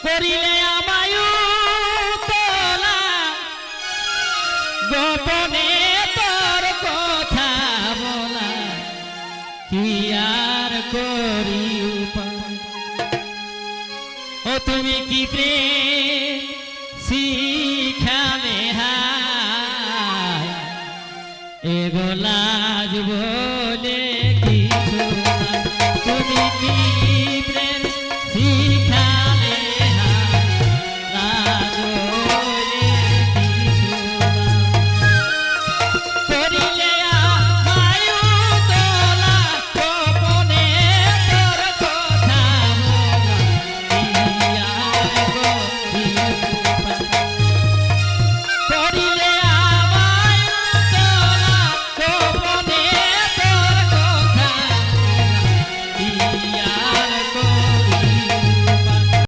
করিলে আমায় তোলা গোপনে তোর কথা বলা কি আর করি ও তুমি কি প্রেম শিখালে হায় এগো লাজবো